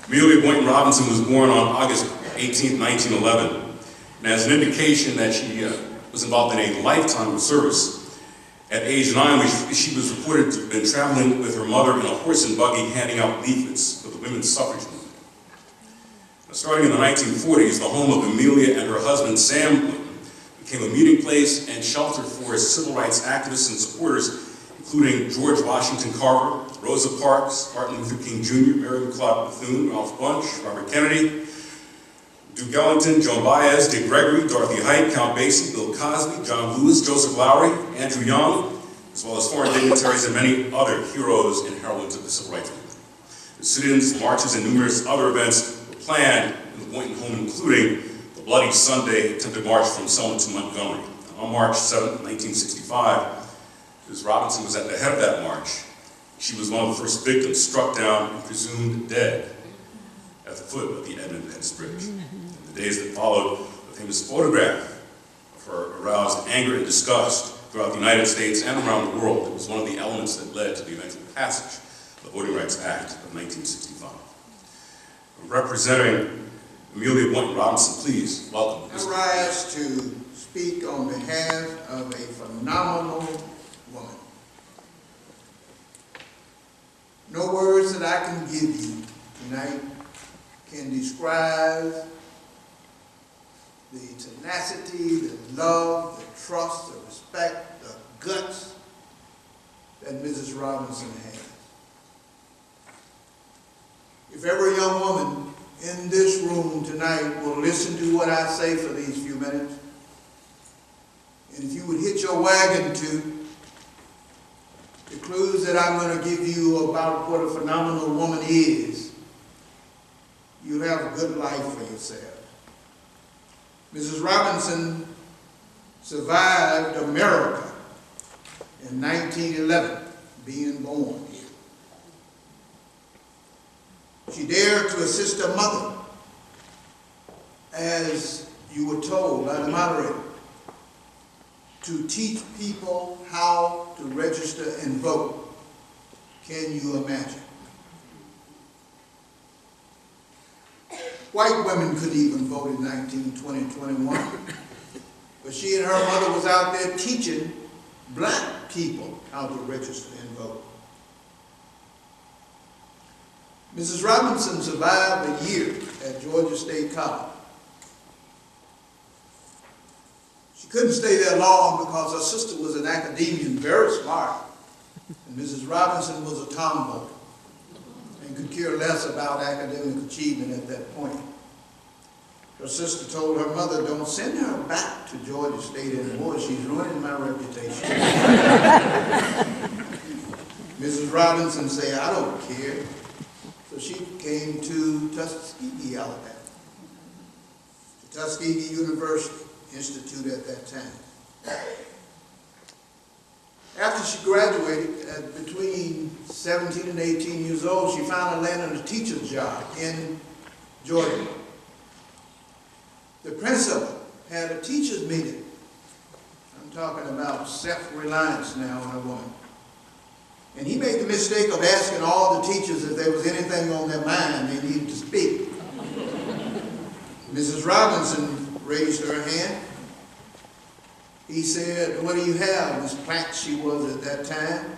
Amelia Boynton Robinson was born on August 18, 1911, and as an indication that she was involved in a lifetime of service, at age 9, she was reported to have been traveling with her mother in a horse and buggy handing out leaflets for the women's suffrage movement. Now, starting in the 1940s, the home of Amelia and her husband, Sam Boynton, became a meeting place and shelter for civil rights activists and supporters, including George Washington Carver, Rosa Parks, Martin Luther King Jr., Mary McLeod Bethune, Ralph Bunche, Robert Kennedy, Duke Ellington, Joan Baez, Dick Gregory, Dorothy Height, Count Basie, Bill Cosby, John Lewis, Joseph Lowry, Andrew Young, as well as foreign dignitaries and many other heroes and heroines of the civil rights movement. The sit-ins, marches, and numerous other events were planned in the Boynton home, including the Bloody Sunday attempted march from Selma to Montgomery. On March 7, 1965, Ms. Robinson was at the head of that march. She was one of the first victims struck down and presumed dead at the foot of the Edmund Pettus Bridge. In the days that followed, a famous photograph of her aroused anger and disgust throughout the United States and around the world. It was one of the elements that led to the eventual passage of the Voting Rights Act of 1965. Representing Amelia Boynton Robinson, please welcome. I rise to speak on behalf of a phenomenal woman. No words that I can give you tonight can describe the tenacity, the love, the trust, the respect, the guts that Mrs. Robinson has. If every young woman in this room tonight will listen to what I say for these few minutes, and if you would hitch your wagon to the clues that I'm going to give you about what a phenomenal woman is, you'll have a good life for yourself. Mrs. Robinson survived America in 1911, being born here. She dared to assist her mother, as you were told by the moderator, to teach people how to register and vote. Can you imagine? White women couldn't even vote in 1920, 21. But she and her mother was out there teaching black people how to register and vote. Mrs. Robinson survived a year at Georgia State College. She couldn't stay there long because her sister was an academician, very smart, and Mrs. Robinson was a tomboy and could care less about academic achievement at that point. Her sister told her mother, "Don't send her back to Georgia State anymore. She's ruining my reputation." Mrs. Robinson said, "I don't care." So she came to Tuskegee, Alabama, to Tuskegee University Institute at that time. After she graduated, at between 17 and 18 years old, she finally landed a teacher's job in Georgia. The principal had a teacher's meeting. I'm talking about self-reliance now on a woman. And he made the mistake of asking all the teachers if there was anything on their mind they needed to speak. Mrs. Robinson raised her hand. He said, "What do you have?" Miss Platt, she was at that time.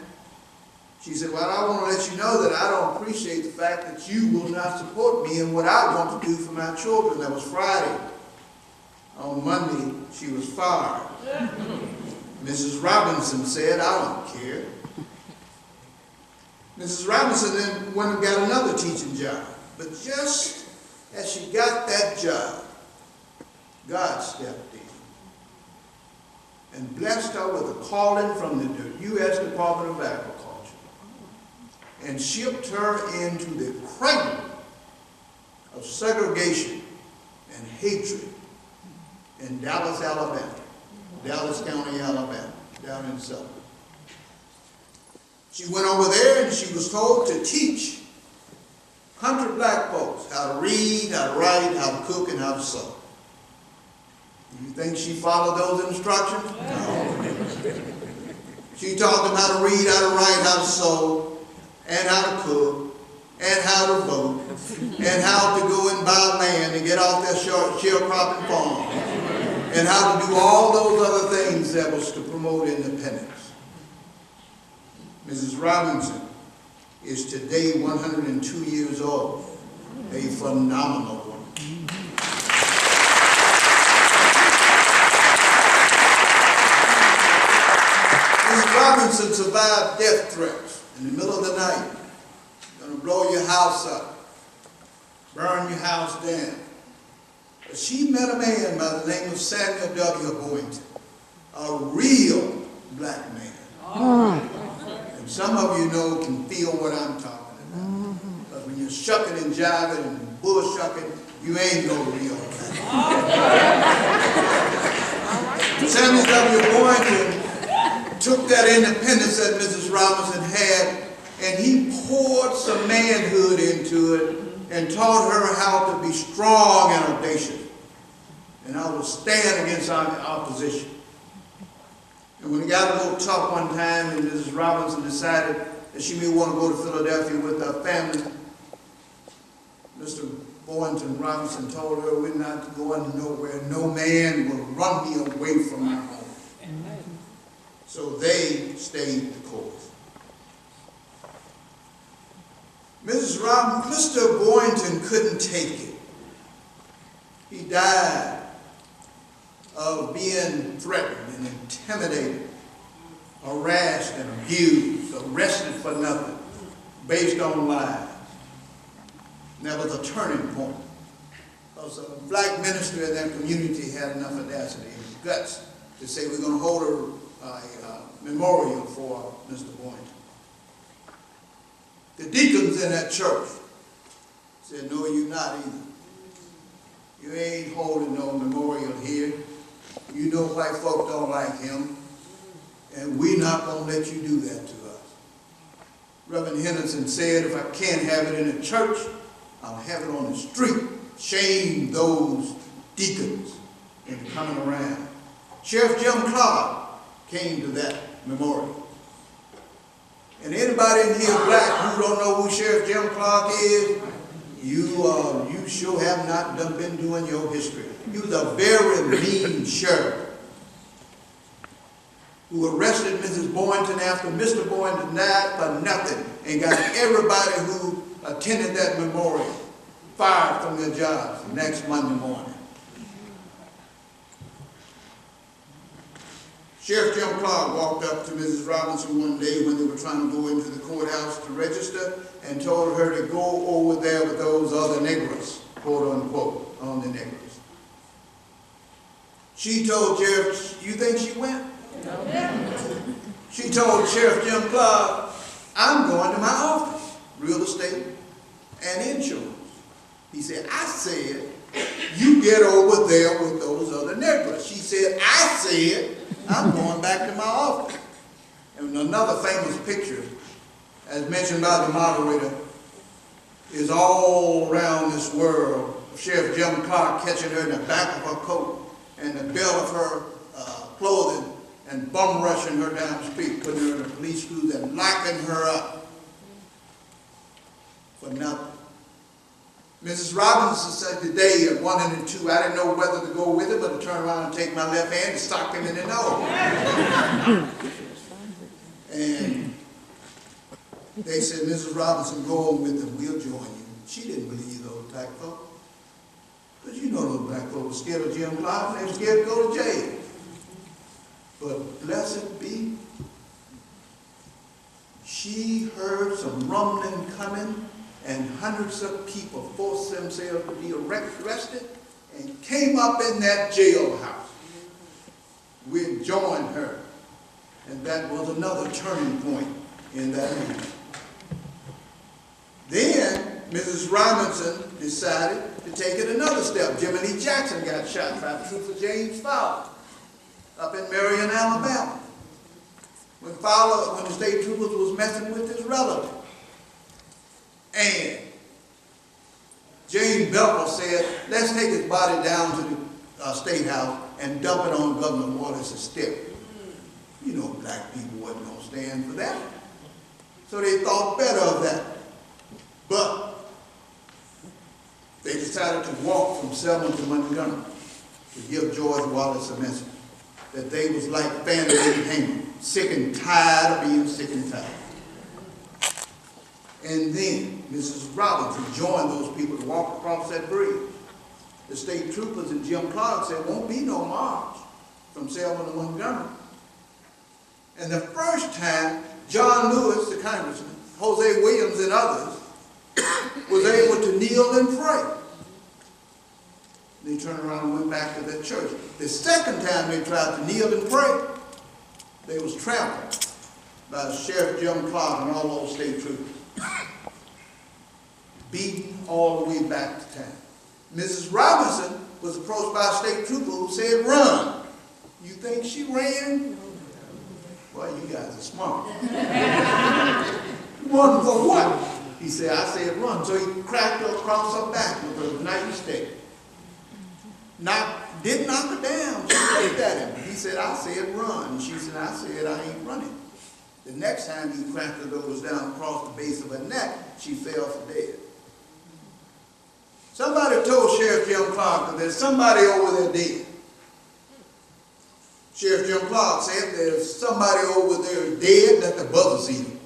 She said, "Well, I want to let you know that I don't appreciate the fact that you will not support me in what I want to do for my children." That was Friday. On Monday, she was fired. Mrs. Robinson said, "I don't care." Mrs. Robinson then went and got another teaching job. But just as she got that job, God stepped in and blessed her with a calling from the U.S. Department of Agriculture and shipped her into the cradle of segregation and hatred in Dallas, Alabama, Dallas County, Alabama, down in Selma. She went over there and she was told to teach 100 black folks how to read, how to write, how to cook, and how to sew. Do you think she followed those instructions? No. She taught them how to read, how to write, how to sew, and how to cook, and how to vote, and how to go and buy land and get off their sharecropping farm, and how to do all those other things that was to promote independence. Mrs. Robinson is today 102 years old, a phenomenal woman. Mrs. Robinson survived death threats in the middle of the night. Gonna blow your house up, burn your house down. But she met a man by the name of Samuel W. Boynton, a real black man. And some of you know, can feel what I'm talking about. Because when you're shucking and jiving and bull-shucking, you ain't no real black. Samuel W. Boynton took that independence that Mrs. Robinson had, and he poured some manhood into it and taught her how to be strong and audacious and how to stand against opposition. And when it got a little tough one time and Mrs. Robinson decided that she may want to go to Philadelphia with her family, Mr. Boynton Robinson told her, "We're not going nowhere. No man will run me away from my home." So they stayed the course. Mr. Boynton couldn't take it. He died of being threatened and intimidated, harassed and abused, arrested for nothing, based on lies. And that was a turning point. Because a black minister in that community had enough audacity and guts to say, we're going to hold a memorial for Mr. Boynton. The deacons in that church said, "No, you're not either. You ain't holding no memorial here. You know white folk don't like him, and we're not going to let you do that to us." Reverend Henderson said, "If I can't have it in the church, I'll have it on the street." Shame those deacons into coming around. Sheriff Jim Clark came to that memorial. And anybody in here black who don't know who Sheriff Jim Clark is, you sure have not been doing your history. He was a very mean sheriff who arrested Mrs. Boynton after Mr. Boynton died for nothing and got everybody who attended that memorial fired from their jobs the next Monday morning. Sheriff Jim Clark walked up to Mrs. Robinson one day when they were trying to go into the courthouse to register and told her to go over there with those other Negroes, quote unquote, on the Negroes. She told Sheriff, "You think she went?" No. She told Sheriff Jim Clark, "I'm going to my office, real estate and insurance." He said, "I said, you get over there with those other Negroes." She said, "I said, I'm going back to my office." And another famous picture, as mentioned by the moderator, is all around this world of Sheriff Jim Clark catching her in the back of her coat and the belt of her clothing and bum rushing her down the street, putting her in the police cruise and locking her up for nothing. Mrs. Robinson said today at 102, I didn't know whether to go with it, but to turn around and take my left hand and sock him in the nose. And they said, "Mrs. Robinson, go on with them, we'll join you." She didn't believe those black folks. Because you know those black folks were scared of Jim Clark, they were scared to go to jail. But blessed be, she heard some rumbling coming, and hundreds of people forced themselves to be arrested and came up in that jailhouse. We joined her, and that was another turning point in that meeting. Then Mrs. Robinson decided to take it another step. Jimmy Lee Jackson got shot by the trooper James Fowler up in Marion, Alabama, when the state troopers was messing with his relative. And James Belfer said, "Let's take his body down to the State House and dump it on Governor Wallace's step." You know black people wasn't going to stand for that. So they thought better of that. But they decided to walk from Selma to Montgomery to give George Wallace a message that they was like family hanging, sick and tired of being sick and tired. And then Mrs. Robinson joined those people to walk across that bridge. The state troopers and Jim Clark said, won't be no march from Selma to Montgomery. And the first time, John Lewis, the congressman, Jose Williams and others, was able to kneel and pray. They turned around and went back to that church. The second time they tried to kneel and pray, they was trampled by Sheriff Jim Clark and all those state troopers. Beaten all the way back to town. Mrs. Robinson was approached by a state trooper who said, run. You think she ran? Boy, you guys are smart. Run for what? He said, I said run. So he cracked her across her back with a knife stick. Didn't knock her down. She looked at him. He said, I said run. And she said, I said I ain't running. The next time he cracked her nose down across the base of her neck, she fell for dead. Somebody told Sheriff Jim Clark that there's somebody over there dead. Sheriff Jim Clark said there's somebody over there dead, let the buzzards eat him.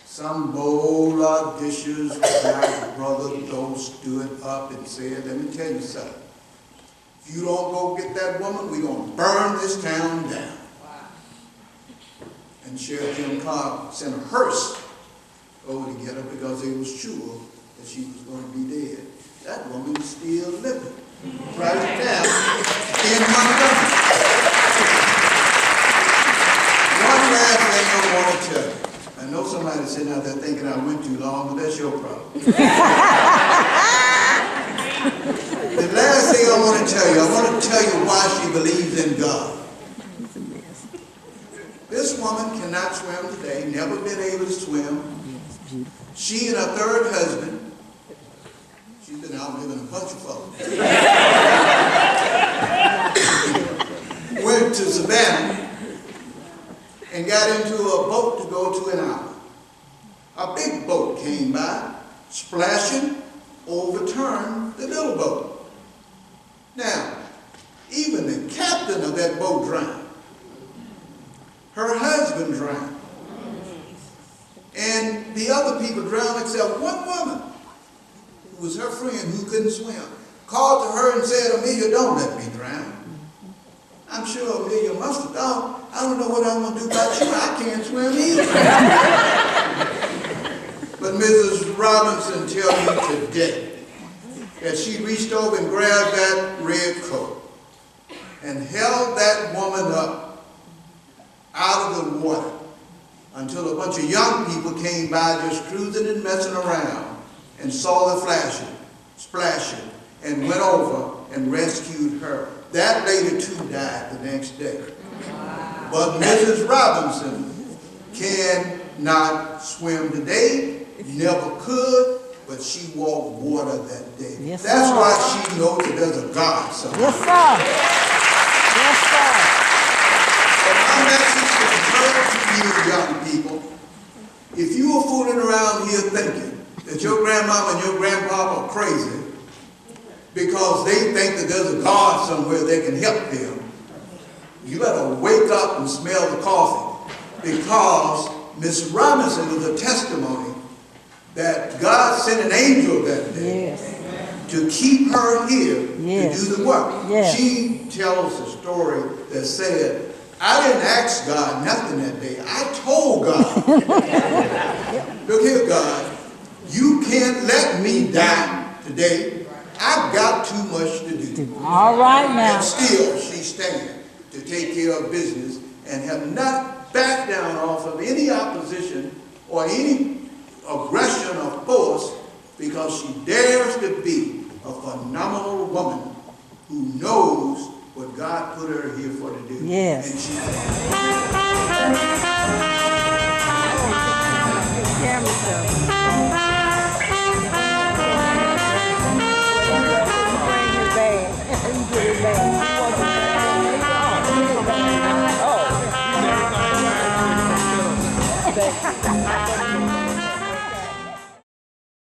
Some bold, audacious black brother though stood up and said, let me tell you something. If you don't go get that woman, we're going to burn this town down. And Sheriff Jim Clark sent a hearse over to get her because they was sure that she was going to be dead. That woman is still living right now in Montgomery. One last thing I want to tell you. I know somebody's sitting out there thinking I went too long, but that's your problem. The last thing I want to tell you why she believes in God. This woman cannot swim today, never been able to swim. She and her third husband, she's been out living a bunch of folks, went to Savannah and got into a boat to go to an island. A big boat came by, splashing, overturned the little boat. Now, even the captain of that boat drowned. Her husband drowned. And the other people drowned except one woman, who was her friend who couldn't swim, called to her and said, Amelia, don't let me drown. I'm sure Amelia must have thought, I don't know what I'm going to do about you. I can't swim either. But Mrs. Robinson tells me today that she reached over and grabbed that red coat and held that woman up out of the water until a bunch of young people came by just cruising and messing around and saw the splashing, and went over and rescued her. That lady too died the next day. But Mrs. Robinson cannot swim today, never could, but she walked water that day. Yes, that's sir. why she knows that there's a God somewhere. Yes, sir. Yes, sir. And my message is to you, young people, if you are fooling around here thinking that your grandmama and your grandpapa are crazy because they think that there's a God somewhere that can help them, you better wake up and smell the coffee, because Miss Robinson is a testimony that God sent an angel that day, Yes. to keep her here, Yes. to do the work. Yes. She tells a story that said, I didn't ask God nothing that day. I told God, look here, God, you can't let me die today. I've got too much to do. All right now. And still she stands to take care of business and have not backed down off of any opposition or any aggression or force, because she dares to be a phenomenal woman who knows what God put her here for to do. Yes. And she